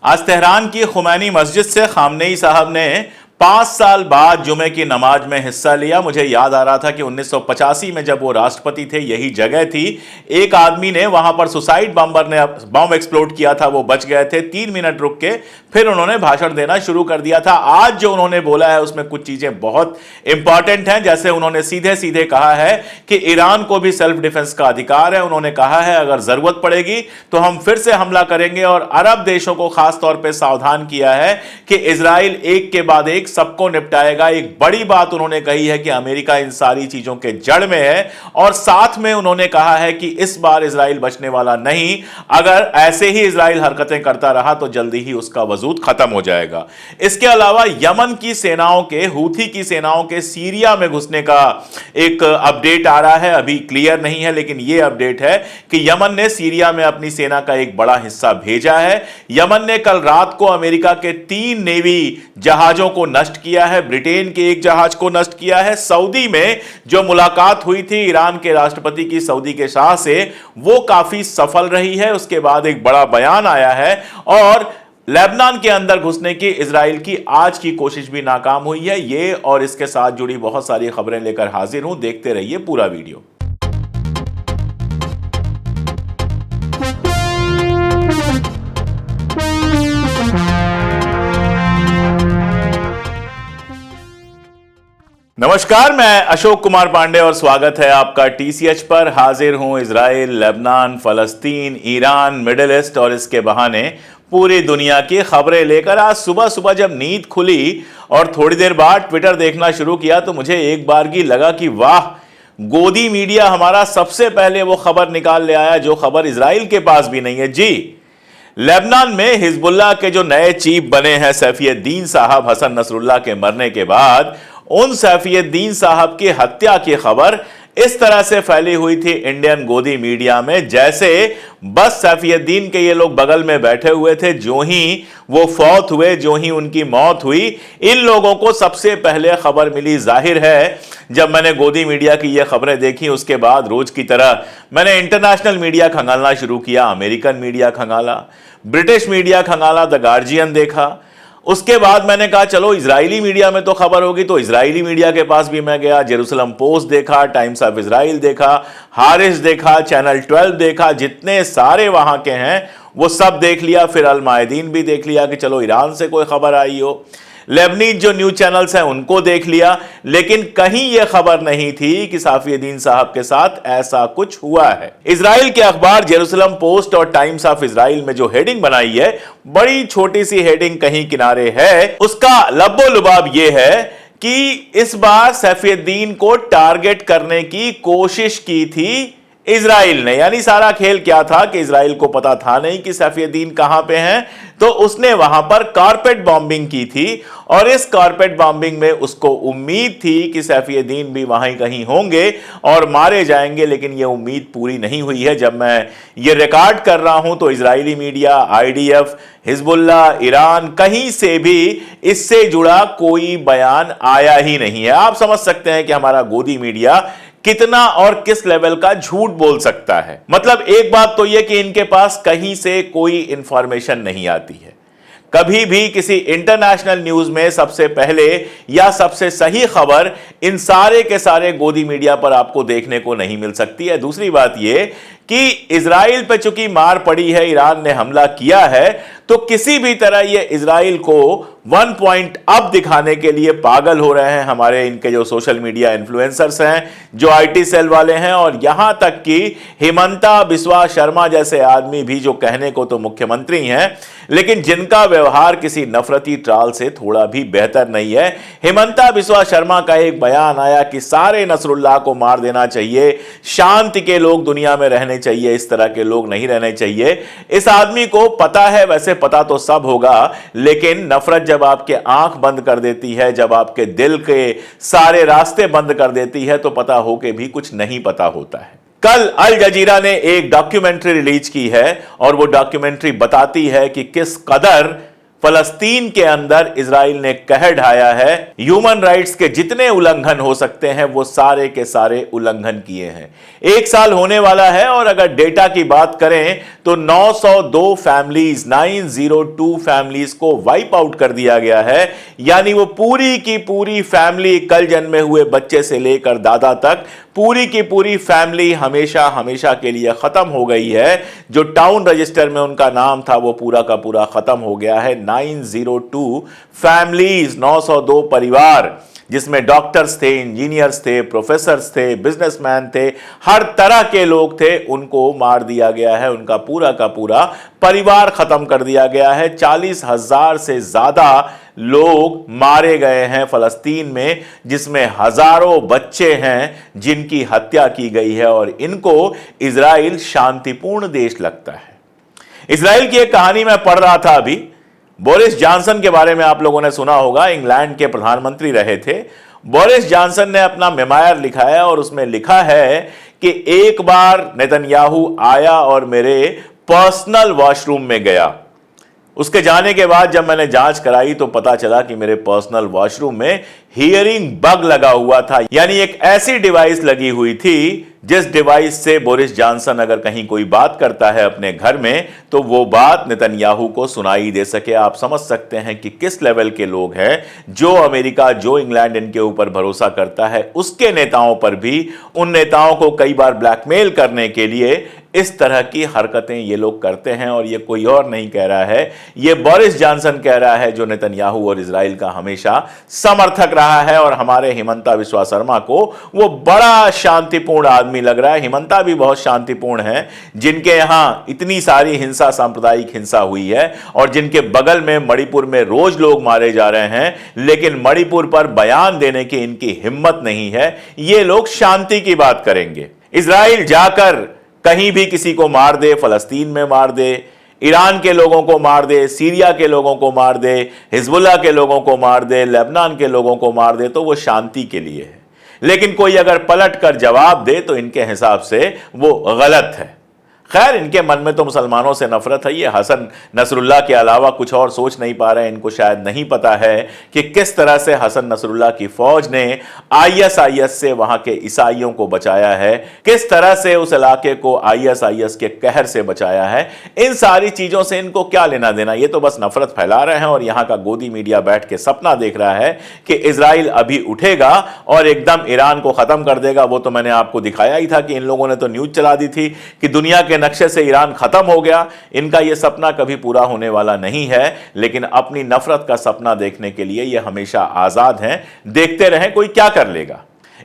आज तेहरान की खुमैनी मस्जिद से खामनेई साहब ने 5 साल बाद जुमे की नमाज में हिस्सा लिया। मुझे याद आ रहा था कि 1985 में जब वो राष्ट्रपति थे, यही जगह थी। एक आदमी ने वहां पर सुसाइड बॉम्बर ने बम एक्सप्लोड किया था, वो बच गए थे। 3 मिनट रुक के फिर उन्होंने भाषण देना शुरू कर दिया था। आज जो उन्होंने बोला है उसमें कुछ चीजें बहुत इंपॉर्टेंट हैं। जैसे उन्होंने सीधे सीधे कहा है कि ईरान को भी सेल्फ डिफेंस का अधिकार है। उन्होंने कहा है अगर जरूरत पड़ेगी तो हम फिर से हमला करेंगे, और अरब देशों को खास तौर पर सावधान किया है कि इजराइल एक के बाद एक सबको निपटाएगा। एक बड़ी बात उन्होंने कही है कि अमेरिका इन सारी चीजों के जड़ में है, और साथ में उन्होंने कहा है कि इस बार इजराइल बचने वाला नहीं। अगर ऐसे ही इजराइल हरकतें करता रहा तो जल्दी ही उसका वजूद खत्म हो जाएगा। इसके अलावा यमन की सेनाओं के, हूथी की सेनाओं के सीरिया में घुसने का एक अपडेट आ रहा है। अभी क्लियर नहीं है, लेकिन यह अपडेट है कि यमन ने सीरिया में अपनी सेना का एक बड़ा हिस्सा भेजा है। यमन ने कल रात को अमेरिका के 3 नेवी जहाजों को नष्ट किया है, ब्रिटेन के एक जहाज को नष्ट किया है। सऊदी में जो मुलाकात हुई थी ईरान के राष्ट्रपति की सऊदी के शाह से, वो काफी सफल रही है। उसके बाद एक बड़ा बयान आया है, और लेबनान के अंदर घुसने की इजराइल की आज की कोशिश भी नाकाम हुई है। ये और इसके साथ जुड़ी बहुत सारी खबरें लेकर हाजिर हूं, देखते रहिए पूरा वीडियो। नमस्कार, मैं अशोक कुमार पांडे और स्वागत है आपका टीसीएच पर। हाजिर हूं इजराइल, लेबनान, फलस्तीन, ईरान, मिडिल ईस्ट और इसके बहाने पूरी दुनिया की खबरें लेकर। आज सुबह सुबह जब नींद खुली और थोड़ी देर बाद ट्विटर देखना शुरू किया तो मुझे एक बारगी लगा कि वाह, गोदी मीडिया हमारा सबसे पहले वो खबर निकाल ले आया जो खबर इजराइल के पास भी नहीं है। जी, लेबनान में हिजबुल्लाह के जो नए चीफ बने हैं सैफियद्दीन साहब, हसन नसरुल्लाह के मरने के बाद उन सैफियद्दीन साहब की हत्या की खबर इस तरह से फैली हुई थी इंडियन गोदी मीडिया में, जैसे बस सैफियद्दीन के ये लोग बगल में बैठे हुए थे। जो ही वो फौत हुए, जो ही उनकी मौत हुई, इन लोगों को सबसे पहले खबर मिली। जाहिर है जब मैंने गोदी मीडिया की ये खबरें देखी, उसके बाद रोज की तरह मैंने इंटरनेशनल मीडिया खंगालना शुरू किया। अमेरिकन मीडिया खंगाला, ब्रिटिश मीडिया खंगाला, द गार्जियन देखा। उसके बाद मैंने कहा चलो इजरायली मीडिया में तो खबर होगी, तो इजरायली मीडिया के पास भी मैं गया। जेरूसलम पोस्ट देखा, टाइम्स ऑफ इजराइल देखा, हारिस देखा, चैनल 12 देखा, जितने सारे वहां के हैं वो सब देख लिया। फिर अल मायदीन भी देख लिया कि चलो ईरान से कोई खबर आई हो। लेबनीज जो न्यूज चैनल्स हैं उनको देख लिया, लेकिन कहीं यह खबर नहीं थी कि सैफियद्दीन साहब के साथ ऐसा कुछ हुआ है। इजराइल के अखबार जेरूसलम पोस्ट और टाइम्स ऑफ इजराइल में जो हेडिंग बनाई है, बड़ी छोटी सी हेडिंग कहीं किनारे है। उसका लब्बो लुबाब यह है कि इस बार सैफियद्दीन को टारगेट करने की कोशिश की थी इजराइल ने। यानी सारा खेल क्या था कि इजराइल को पता था नहीं कि सैफियद्दीन कहां पे हैं, तो उसने वहां पर कारपेट बॉम्बिंग की थी, और इस कारपेट बॉम्बिंग में उसको उम्मीद थी कि सैफियद्दीन भी वहीं कहीं होंगे और मारे जाएंगे। लेकिन यह उम्मीद पूरी नहीं हुई है। जब मैं ये रिकॉर्ड कर रहा हूं तो Israeli media, IDF, Hezbollah, Iran, कहीं से भी इससे जुड़ा कोई बयान आया ही नहीं है। आप समझ सकते हैं कि हमारा गोदी मीडिया कितना और किस लेवल का झूठ बोल सकता है। मतलब एक बात तो यह कि इनके पास कहीं से कोई इंफॉर्मेशन नहीं आती है। कभी भी किसी इंटरनेशनल न्यूज में सबसे पहले या सबसे सही खबर इन सारे के सारे गोदी मीडिया पर आपको देखने को नहीं मिल सकती है। दूसरी बात यह कि इजराइल पे चूंकि मार पड़ी है, ईरान ने हमला किया है, तो किसी भी तरह ये इजराइल को 1 पॉइंट अप दिखाने के लिए पागल हो रहे हैं हमारे इनके जो सोशल मीडिया इन्फ्लुएंसर्स हैं, जो आईटी सेल वाले हैं, और यहां तक कि हिमंता बिस्वा शर्मा जैसे आदमी भी, जो कहने को तो मुख्यमंत्री हैं लेकिन जिनका व्यवहार किसी नफरती ट्राल से थोड़ा भी बेहतर नहीं है। हिमंता बिस्वा शर्मा का एक बयान आया कि सारे नसरुल्लाह को मार देना चाहिए, शांति के लोग दुनिया में रहने चाहिए, इस तरह के लोग नहीं रहने चाहिए। इस आदमी को पता है, वैसे पता तो सब होगा, लेकिन नफरत जब आपके आंख बंद कर देती है, जब आपके दिल के सारे रास्ते बंद कर देती है, तो पता हो के भी कुछ नहीं पता होता है। कल अल जजीरा ने एक डॉक्यूमेंट्री रिलीज की है, और वो डॉक्यूमेंट्री बताती है कि किस कदर फलस्तीन के अंदर इजराइल ने कहर ढाया है। ह्यूमन राइट्स के जितने उल्लंघन हो सकते हैं वो सारे के सारे उल्लंघन किए हैं। 1 साल होने वाला है और अगर डेटा की बात करें तो 902 फैमिलीज 902 फैमिलीज को वाइप आउट कर दिया गया है। यानी वो पूरी की पूरी फैमिली, कल जन्मे हुए बच्चे से लेकर दादा तक पूरी की पूरी फैमिली हमेशा हमेशा के लिए खत्म हो गई है। जो टाउन रजिस्टर में उनका नाम था वो पूरा का पूरा खत्म हो गया है। 902 फैमिलीज, 902 परिवार, जिसमें डॉक्टर्स थे, इंजीनियर्स थे, प्रोफेसर्स थे, बिजनेसमैन थे, हर तरह के लोग थे, उनको मार दिया गया है। उनका पूरा का पूरा परिवार खत्म कर दिया गया है। 40,000 से ज्यादा लोग मारे गए हैं फलस्तीन में, जिसमें हजारों बच्चे हैं जिनकी हत्या की गई है। और इनको इजराइल शांतिपूर्ण देश लगता है। इजराइल की एक कहानी मैं पढ़ रहा था अभी। बोरिस जॉनसन के बारे में आप लोगों ने सुना होगा, इंग्लैंड के प्रधानमंत्री रहे थे। बोरिस जॉनसन ने अपना मेमोयर लिखा है और उसमें लिखा है कि एक बार नेतन्याहू आया और मेरे पर्सनल वॉशरूम में गया। उसके जाने के बाद जब मैंने जांच कराई तो पता चला कि मेरे पर्सनल वॉशरूम में हियरिंग बग लगा हुआ था। यानी एक ऐसी डिवाइस लगी हुई थी जिस डिवाइस से बोरिस जॉनसन अगर कहीं कोई बात करता है अपने घर में तो वो बात नेतन्याहू को सुनाई दे सके। आप समझ सकते हैं कि किस लेवल के लोग हैं। जो अमेरिका, जो इंग्लैंड इनके ऊपर भरोसा करता है, उसके नेताओं पर भी, उन नेताओं को कई बार ब्लैकमेल करने के लिए इस तरह की हरकतें ये लोग करते हैं। और ये कोई और नहीं कह रहा है, ये बोरिस जॉनसन कह रहा है, जो नेतन्याहू और इजराइल का हमेशा समर्थक रहा है। और हमारे हिमंता बिस्वा शर्मा को वो बड़ा शांतिपूर्ण आदमी लग रहा है। हिमंता भी बहुत शांतिपूर्ण है, जिनके यहां इतनी सारी हिंसा, सांप्रदायिक हिंसा हुई है और जिनके बगल में मणिपुर में रोज लोग मारे जा रहे हैं, लेकिन मणिपुर पर बयान देने की इनकी हिम्मत नहीं है। ये लोग शांति की बात करेंगे। इजराइल जाकर कहीं भी किसी को मार दे, फलस्तीन में मार दे, ईरान के लोगों को मार दे, सीरिया के लोगों को मार दे, हिजबुल्लाह के लोगों को मार दे, लेबनान के लोगों को मार दे, तो वो शांति के लिए है। लेकिन कोई अगर पलट कर जवाब दे तो इनके हिसाब से वो गलत है। खैर, इनके मन में तो मुसलमानों से नफरत है। ये हसन नसरुल्लाह के अलावा कुछ और सोच नहीं पा रहे हैं। इनको शायद नहीं पता है कि किस तरह से हसन नसरुल्लाह की फौज ने आईएसआईएस से वहां के ईसाइयों को बचाया है, किस तरह से उस इलाके को आईएसआईएस के कहर से बचाया है। इन सारी चीजों से इनको क्या लेना देना। ये तो बस नफरत फैला रहे हैं और यहां का गोदी मीडिया बैठ के सपना देख रहा है कि इजराइल अभी उठेगा और एकदम ईरान को खत्म कर देगा। वो तो मैंने आपको दिखाया ही था कि इन लोगों ने तो न्यूज चला दी थी कि दुनिया के नक्शे से ईरान खत्म हो गया। इनका यह सपना कभी पूरा होने वाला नहीं है, लेकिन अपनी नफरत का सपना देखने के लिए यह हमेशा आजाद हैं। देखते रहें कोई क्या कर लेगा।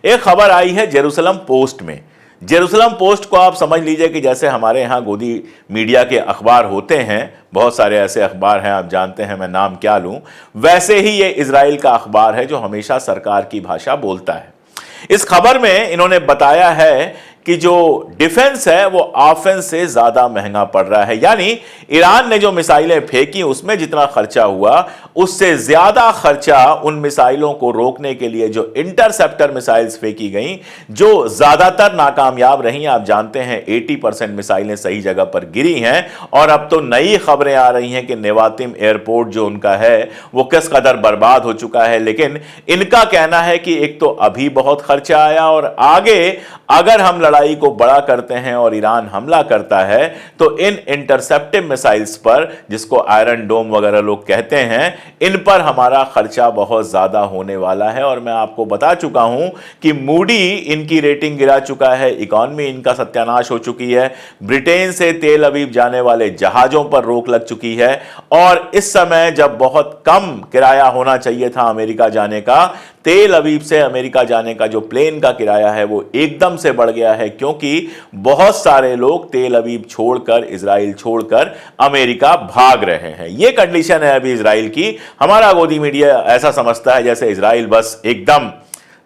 एक खबर आई है जेरूसलम पोस्ट में। जेरूसलम पोस्ट को आप समझ लीजिए कि जैसे हमारे यहां गोदी मीडिया के अखबार होते हैं, बहुत सारे ऐसे अखबार हैं, आप जानते हैं मैं नाम क्या लूं, वैसे ही ये इजराइल का अखबार है जो हमेशा सरकार की भाषा बोलता है। इस खबर में इन्होंने बताया है कि जो डिफेंस है वो ऑफेंस से ज्यादा महंगा पड़ रहा है। यानी ईरान ने जो मिसाइलें फेंकी उसमें जितना खर्चा हुआ उससे ज्यादा खर्चा उन मिसाइलों को रोकने के लिए जो इंटरसेप्टर मिसाइल्स फेंकी गई, जो ज्यादातर नाकामयाब रही। आप जानते हैं 80% मिसाइलें सही जगह पर गिरी हैं। और अब तो नई खबरें आ रही हैं कि नेवातिम एयरपोर्ट जो उनका है वो किस कदर बर्बाद हो चुका है। लेकिन इनका कहना है कि एक तो अभी बहुत खर्चा आया और आगे अगर हम लड़ाई को बड़ा करते हैं और ईरान हमला करता है तो इन इंटरसेप्टिव मिसाइल्स पर, जिसको आयरन डोम वगैरह लोग कहते हैं, इन पर हमारा खर्चा बहुत ज्यादा होने वाला है। और मैं आपको बता चुका हूं कि मूडी इनकी रेटिंग गिरा चुका है, इकॉनमी इनका सत्यानाश हो चुकी है, ब्रिटेन से तेल अवीव जाने वाले जहाजों पर रोक लग चुकी है। और इस समय जब बहुत कम किराया होना चाहिए था अमेरिका जाने का, तेल अवीव से अमेरिका जाने का जो प्लेन का किराया है वो एकदम से बढ़ गया है, क्योंकि बहुत सारे लोग तेल अवीव छोड़कर, इजराइल छोड़कर अमेरिका भाग रहे हैं। ये कंडीशन है अभी इजराइल की। हमारा गोदी मीडिया ऐसा समझता है जैसे इजराइल बस एकदम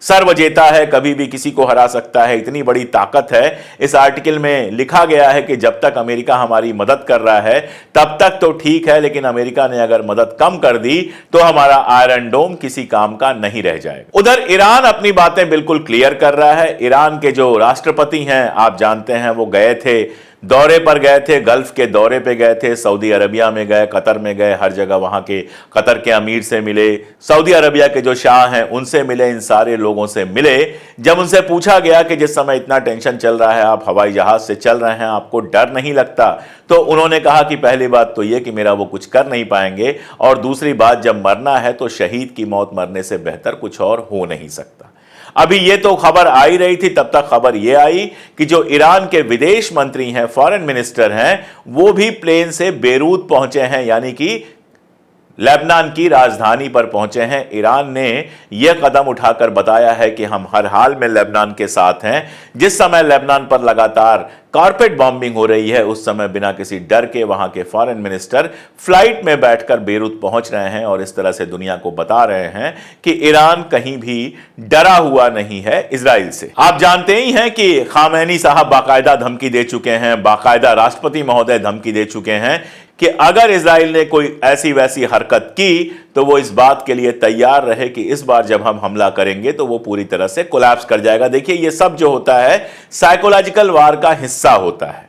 सर्वजेता है, कभी भी किसी को हरा सकता है, इतनी बड़ी ताकत है। इस आर्टिकल में लिखा गया है कि जब तक अमेरिका हमारी मदद कर रहा है तब तक तो ठीक है, लेकिन अमेरिका ने अगर मदद कम कर दी तो हमारा आयरन डोम किसी काम का नहीं रह जाएगा। उधर ईरान अपनी बातें बिल्कुल क्लियर कर रहा है। ईरान के जो राष्ट्रपति हैं, आप जानते हैं, वो गए थे दौरे पर गए थे, गल्फ के दौरे पे गए थे, सऊदी अरबिया में गए, कतर में गए, हर जगह वहां के कतर के अमीर से मिले, सऊदी अरबिया के जो शाह हैं उनसे मिले, इन सारे लोगों से मिले। जब उनसे पूछा गया कि जिस समय इतना टेंशन चल रहा है, आप हवाई जहाज से चल रहे हैं, आपको डर नहीं लगता, तो उन्होंने कहा कि पहली बात तो यह कि मेरा वो कुछ कर नहीं पाएंगे, और दूसरी बात जब मरना है तो शहीद की मौत मरने से बेहतर कुछ और हो नहीं सकता। अभी ये तो खबर आई रही थी, तब तक खबर ये आई कि जो ईरान के विदेश मंत्री हैं, फॉरेन मिनिस्टर हैं, वो भी प्लेन से बेरूत पहुंचे हैं, यानी कि लेबनान की राजधानी पर पहुंचे हैं। ईरान ने यह कदम उठाकर बताया है कि हम हर हाल में लेबनान के साथ हैं। जिस समय लेबनान पर लगातार कारपेट बॉम्बिंग हो रही है, उस समय बिना किसी डर के वहां के फॉरेन मिनिस्टर फ्लाइट में बैठकर बेरूत पहुंच रहे हैं और इस तरह से दुनिया को बता रहे हैं कि ईरान कहीं भी डरा हुआ नहीं है इजराइल से। आप जानते ही हैं कि खामैनी साहब बाकायदा धमकी दे चुके हैं, बाकायदा राष्ट्रपति महोदय धमकी दे चुके हैं कि अगर इजराइल ने कोई ऐसी वैसी हरकत की तो वो इस बात के लिए तैयार रहे कि इस बार जब हम हमला करेंगे तो वो पूरी तरह से कोलैप्स कर जाएगा। देखिए, ये सब जो होता है साइकोलॉजिकल वार का हिस्सा होता है।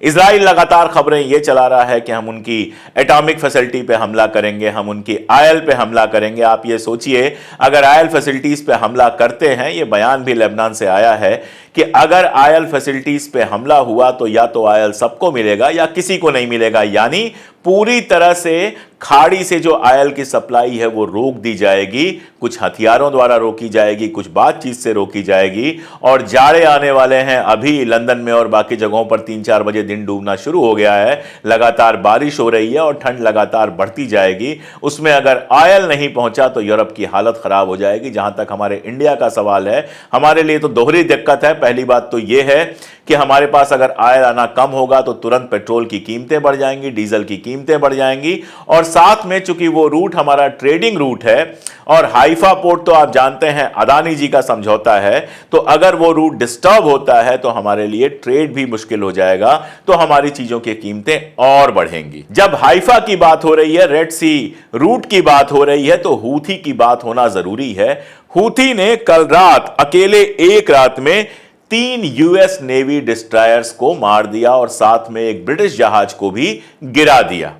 इजराइल लगातार खबरें ये चला रहा है कि हम उनकी एटॉमिक फैसिलिटी पे हमला करेंगे, हम उनकी आयल पे हमला करेंगे। आप ये सोचिए, अगर आयल फैसिलिटीज पे हमला करते हैं, ये बयान भी लेबनान से आया है कि अगर आयल फैसिलिटीज पे हमला हुआ तो या तो आयल सबको मिलेगा या किसी को नहीं मिलेगा, यानी पूरी तरह से खाड़ी से जो आयल की सप्लाई है वो रोक दी जाएगी, कुछ हथियारों द्वारा रोकी जाएगी, कुछ बातचीत से रोकी जाएगी। और जाड़े आने वाले हैं, अभी लंदन में और बाकी जगहों पर 3-4 बजे दिन डूबना शुरू हो गया है, लगातार बारिश हो रही है और ठंड लगातार बढ़ती जाएगी। उसमें अगर आयल नहीं पहुंचा तो यूरोप की हालत खराब हो जाएगी। जहां तक हमारे इंडिया का सवाल है, हमारे लिए तो दोहरी दिक्कत है। पहली बात तो यह है कि हमारे पास अगर आयल आना कम होगा तो तुरंत पेट्रोल की कीमतें बढ़ जाएंगी, डीजल की कीमतें बढ़ जाएंगी, और साथ में चूंकि वो रूट हमारा ट्रेडिंग रूट है और हाइफा पोर्ट तो आप जानते हैं अदानी जी का समझौता है, तो अगर वो रूट डिस्टर्ब होता है तो हमारे लिए ट्रेड भी मुश्किल हो जाएगा, तो हमारी चीजों की कीमतें और बढ़ेंगी। जब हाइफा की बात हो रही है, रेड सी रूट की बात हो रही है, तो हूथी की बात होना जरूरी है। हूथी ने कल रात अकेले एक रात में 3 यूएस नेवी डिस्ट्रॉयर्स को मार दिया और साथ में एक ब्रिटिश जहाज को भी गिरा दिया।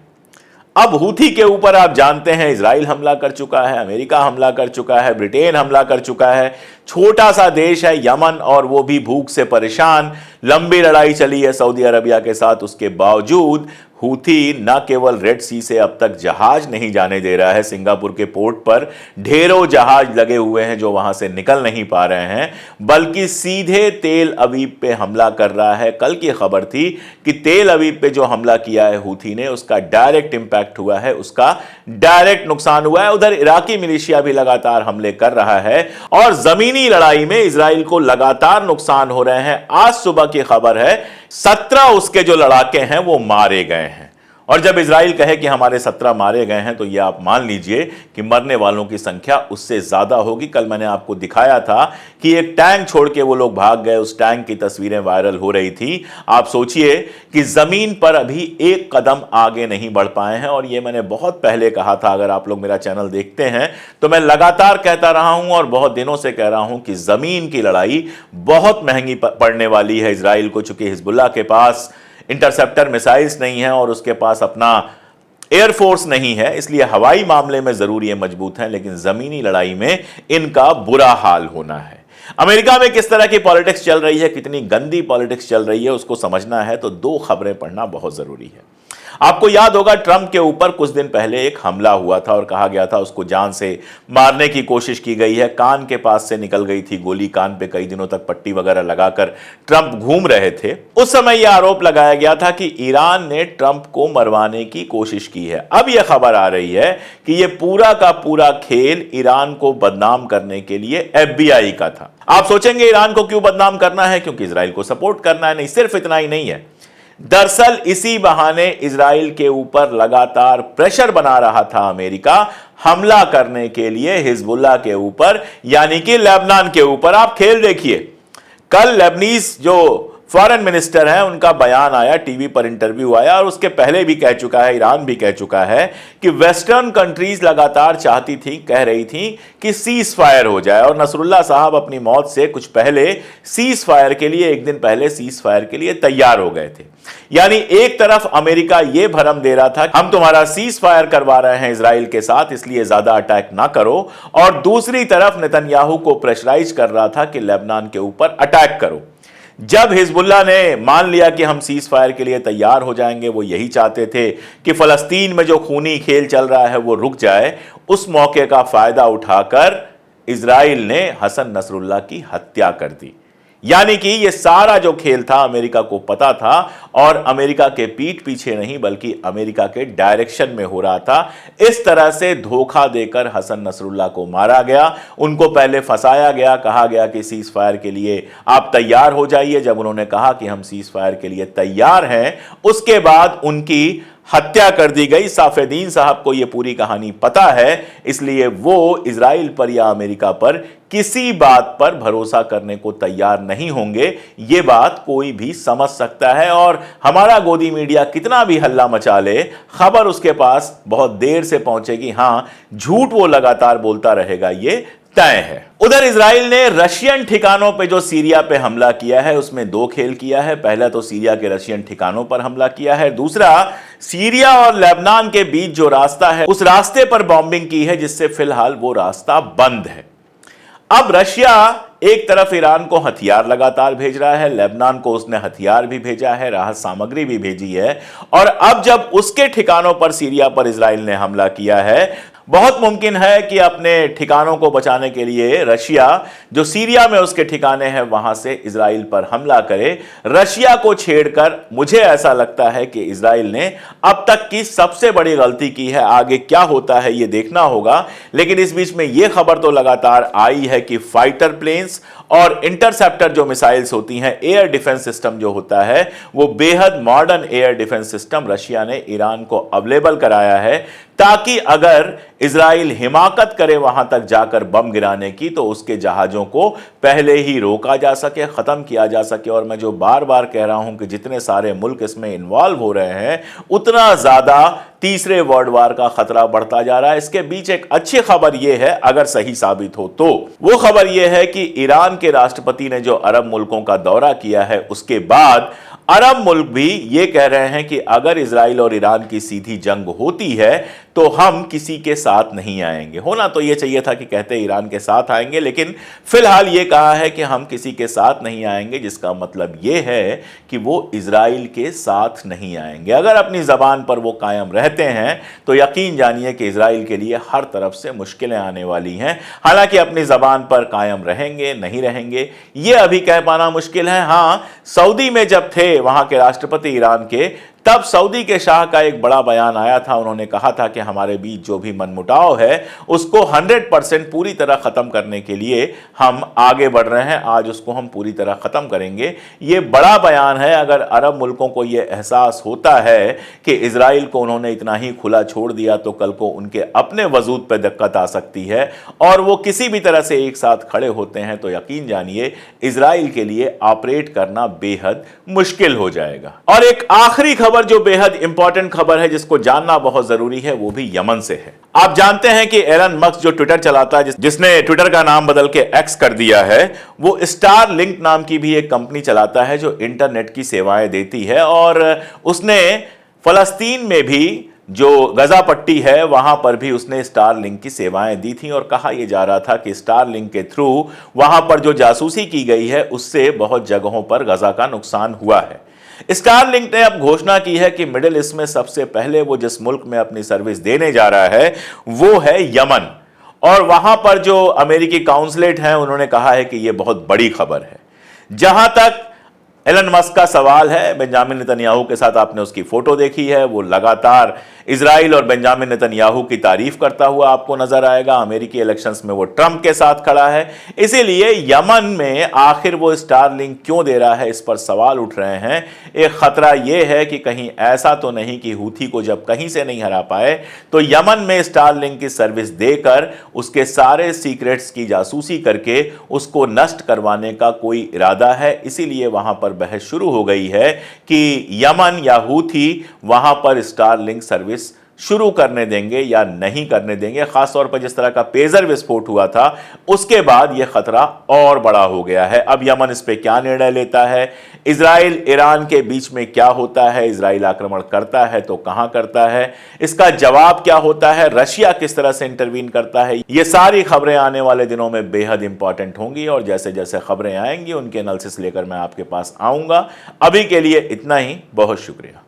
अब हूथी के ऊपर आप जानते हैं इजराइल हमला कर चुका है, अमेरिका हमला कर चुका है, ब्रिटेन हमला कर चुका है। छोटा सा देश है यमन, और वो भी भूख से परेशान। लंबी लड़ाई चली है सऊदी अरबिया के साथ, उसके बावजूद हूथी न केवल रेड सी से अब तक जहाज नहीं जाने दे रहा है, सिंगापुर के पोर्ट पर ढेरों जहाज लगे हुए हैं जो वहां से निकल नहीं पा रहे हैं, बल्कि सीधे तेल अवीव पे हमला कर रहा है। कल की खबर थी कि तेल अवीव पे जो हमला किया है हूथी ने, उसका डायरेक्ट इंपैक्ट हुआ है, उसका डायरेक्ट नुकसान हुआ है। उधर इराकी मिलिशिया भी लगातार हमले कर रहा है और जमीनी लड़ाई में इजराइल को लगातार नुकसान हो रहे हैं। आज सुबह की खबर है 17 उसके जो लड़ाके हैं वो मारे गए हैं। और जब इजराइल कहे कि हमारे 17 मारे गए हैं, तो यह आप मान लीजिए कि मरने वालों की संख्या उससे ज्यादा होगी। कल मैंने आपको दिखाया था कि एक टैंक छोड़ के वो लोग भाग गए, उस टैंक की तस्वीरें वायरल हो रही थी। आप सोचिए कि जमीन पर अभी एक कदम आगे नहीं बढ़ पाए हैं। और ये मैंने बहुत पहले कहा था, अगर आप लोग मेरा चैनल देखते हैं तो मैं लगातार कहता रहा हूं और बहुत दिनों से कह रहा हूं कि जमीन की लड़ाई बहुत महंगी पड़ने वाली है इजराइल को, चूंकि हिजबुल्लाह के पास इंटरसेप्टर मिसाइल्स नहीं है और उसके पास अपना एयरफोर्स नहीं है, इसलिए हवाई मामले में जरूर ये मजबूत है, लेकिन जमीनी लड़ाई में इनका बुरा हाल होना है। अमेरिका में किस तरह की पॉलिटिक्स चल रही है, कितनी गंदी पॉलिटिक्स चल रही है, उसको समझना है तो 2 खबरें पढ़ना बहुत जरूरी है। आपको याद होगा ट्रंप के ऊपर कुछ दिन पहले एक हमला हुआ था और कहा गया था उसको जान से मारने की कोशिश की गई है। कान के पास से निकल गई थी गोली, कान पे कई दिनों तक पट्टी वगैरह लगाकर ट्रंप घूम रहे थे। उस समय यह आरोप लगाया गया था कि ईरान ने ट्रंप को मरवाने की कोशिश की है। अब यह खबर आ रही है कि यह पूरा का पूरा खेल ईरान को बदनाम करने के लिए FBI का था। आप सोचेंगे ईरान को क्यों बदनाम करना है? क्योंकि इजराइल को सपोर्ट करना है। नहीं, सिर्फ इतना ही नहीं है, दरअसल इसी बहाने इजराइल के ऊपर लगातार प्रेशर बना रहा था अमेरिका हमला करने के लिए हिजबुल्लाह के ऊपर, यानी कि लेबनान के ऊपर। आप खेल देखिए, कल लेबनीज जो फॉरेन मिनिस्टर हैं, उनका बयान आया, टीवी पर इंटरव्यू आया और उसके पहले भी कह चुका है, ईरान भी कह चुका है कि वेस्टर्न कंट्रीज लगातार चाहती थी, कह रही थी कि सीज फायर हो जाए। और नसरुल्लाह साहब अपनी मौत से कुछ पहले सीज फायर के लिए, एक दिन पहले सीज फायर के लिए तैयार हो गए थे। यानी एक तरफ अमेरिका यह भरम दे रहा था हम तुम्हारा सीज फायर करवा रहे हैं इजराइल के साथ, इसलिए ज्यादा अटैक ना करो, और दूसरी तरफ नेतन्याहू को प्रेशराइज कर रहा था कि लेबनान के ऊपर अटैक करो। जब हिजबुल्लाह ने मान लिया कि हम सीज फायर के लिए तैयार हो जाएंगे, वो यही चाहते थे कि फलस्तीन में जो खूनी खेल चल रहा है वो रुक जाए, उस मौके का फायदा उठाकर इजराइल ने हसन नसरुल्लाह की हत्या कर दी। यानी कि यह सारा जो खेल था अमेरिका को पता था और अमेरिका के पीठ पीछे नहीं बल्कि अमेरिका के डायरेक्शन में हो रहा था। इस तरह से धोखा देकर हसन नसरुल्लाह को मारा गया। उनको पहले फंसाया गया, कहा गया कि सीज फायर के लिए आप तैयार हो जाइए। जब उन्होंने कहा कि हम सीज फायर के लिए तैयार हैं, उसके बाद उनकी हत्या कर दी गई। साफेदीन साहब को यह पूरी कहानी पता है, इसलिए वो इजराइल पर या अमेरिका पर किसी बात पर भरोसा करने को तैयार नहीं होंगे। यह बात कोई भी समझ सकता है और हमारा गोदी मीडिया कितना भी हल्ला मचा ले, खबर उसके पास बहुत देर से पहुंचेगी। हां, झूठ वो लगातार बोलता रहेगा, ये तय है। उधर इजराइल ने रशियन ठिकानों पे जो सीरिया पे हमला किया है, उसमें दो खेल किया है। पहला तो सीरिया के रशियन ठिकानों पर हमला किया है, दूसरा सीरिया और लेबनान के बीच जो रास्ता है उस रास्ते पर बॉम्बिंग की है, जिससे फिलहाल वो रास्ता बंद है। अब रशिया एक तरफ ईरान को हथियार लगातार भेज रहा है, लेबनान को उसने हथियार भी भेजा है, राहत सामग्री भी भेजी है, और अब जब उसके ठिकानों पर सीरिया पर इजराइल ने हमला किया है, बहुत मुमकिन है कि अपने ठिकानों को बचाने के लिए रशिया जो सीरिया में उसके ठिकाने हैं वहां से इजराइल पर हमला करे। रशिया को छेड़कर मुझे ऐसा लगता है कि इजराइल ने अब तक की सबसे बड़ी गलती की है। आगे क्या होता है ये देखना होगा, लेकिन इस बीच में यह खबर तो लगातार आई है कि फाइटर प्लेन्स और इंटरसेप्टर जो मिसाइल्स होती हैं, एयर डिफेंस सिस्टम जो होता है, वो बेहद modern air defence system Russia ने ईरान को अवेलेबल कराया है, ताकि अगर इजराइल हिमाकत करे वहां तक जाकर बम गिराने की, तो उसके जहाजों को पहले ही रोका जा सके, खत्म किया जा सके। और मैं जो बार बार कह रहा हूं कि जितने सारे मुल्क इसमें इन्वॉल्व हो रहे हैं, उतना ज्यादा तीसरे वर्ल्ड वार का खतरा बढ़ता जा रहा है। इसके बीच एक अच्छी खबर यह है, अगर सही साबित हो तो, वो खबर यह है कि ईरान के राष्ट्रपति ने जो अरब मुल्कों का दौरा किया है, उसके बाद अरब मुल्क भी ये कह रहे हैं कि अगर इजराइल और ईरान की सीधी जंग होती है तो हम किसी के साथ नहीं आएंगे। होना तो ये चाहिए था कि कहते ईरान के साथ आएंगे, लेकिन फिलहाल ये कहा है कि हम किसी के साथ नहीं आएंगे, जिसका मतलब ये है कि वो इजराइल के साथ नहीं आएंगे। अगर अपनी जबान पर वो कायम रहते हैं तो यकीन जानिए कि इजराइल के लिए हर तरफ से मुश्किलें आने वाली हैं। हालांकि अपनी जबान पर कायम रहेंगे नहीं रहेंगे ये अभी कह पाना मुश्किल है। हां, सऊदी में जब थे वहां के राष्ट्रपति ईरान के, तब सऊदी के शाह का एक बड़ा बयान आया था। उन्होंने कहा था कि हमारे बीच जो भी मनमुटाव है उसको 100% पूरी तरह खत्म करने के लिए हम आगे बढ़ रहे हैं, आज उसको हम पूरी तरह खत्म करेंगे। ये बड़ा बयान है। अगर अरब मुल्कों को यह एहसास होता है कि इजराइल को उन्होंने इतना ही खुला छोड़ दिया तो कल को उनके अपने वजूद पर दिक्कत आ सकती है और वो किसी भी तरह से एक साथ खड़े होते हैं, तो यकीन जानिए इजराइल के लिए ऑपरेट करना बेहद मुश्किल हो जाएगा। और एक आखिरी खबर जो बेहद इंपॉर्टेंट खबर है, जिसको जानना बहुत जरूरी है, वो भी यमन से है। आप जानते हैं कि एलन मस्क जो ट्विटर चलाता है, जिसने ट्विटर का नाम बदल के एक्स कर दिया है, वो स्टार लिंक नाम की भी एक कंपनी चलाता है जो इंटरनेट की सेवाएं देती है। और उसने फलस्तीन में भी जो गजा पट्टी है वहां पर भी उसने स्टार लिंक की सेवाएं दी थी और कहा यह जा रहा था कि स्टार लिंक के थ्रू वहां पर जो जासूसी की गई है उससे बहुत जगहों पर गजा का नुकसान हुआ है। स्टारलिंक ने अब घोषणा की है कि मिडिल ईस्ट में सबसे पहले वो जिस मुल्क में अपनी सर्विस देने जा रहा है वो है यमन। और वहां पर जो अमेरिकी काउंसलेट हैं उन्होंने कहा है कि यह बहुत बड़ी खबर है। जहां तक एलन मस्क का सवाल है, बेंजामिन नेतन्याहू के साथ आपने उसकी फोटो देखी है, वो लगातार इजराइल और बेंजामिन नेतन्याहू की तारीफ करता हुआ आपको नजर आएगा। अमेरिकी इलेक्शंस में वो ट्रंप के साथ खड़ा है। इसीलिए यमन में आखिर वो स्टारलिंक क्यों दे रहा है, इस पर सवाल उठ रहे हैं। एक खतरा यह है कि कहीं ऐसा तो नहीं कि हूथी को जब कहीं से नहीं हरा पाए तो यमन में स्टारलिंक की सर्विस देकर उसके सारे सीक्रेट्स की जासूसी करके उसको नष्ट करवाने का कोई इरादा है। इसीलिए वहां पर बहस शुरू हो गई है कि यमन या हूथी वहां पर स्टारलिंक सर्विस शुरू करने देंगे या नहीं करने देंगे। खासतौर पर जिस तरह का पेजर विस्फोट हुआ था उसके बाद यह खतरा और बड़ा हो गया है। अब यमन इस पे क्या निर्णय लेता है, इजराइल ईरान के बीच में क्या होता है, इजराइल आक्रमण करता है तो कहां करता है, इसका जवाब क्या होता है, रशिया किस तरह से इंटरवीन करता है, ये सारी खबरें आने वाले दिनों में बेहद इंपॉर्टेंट होंगी और जैसे जैसे खबरें आएंगी उनके एनालिसिस लेकर मैं आपके पास आऊंगा। अभी के लिए इतना ही, बहुत शुक्रिया।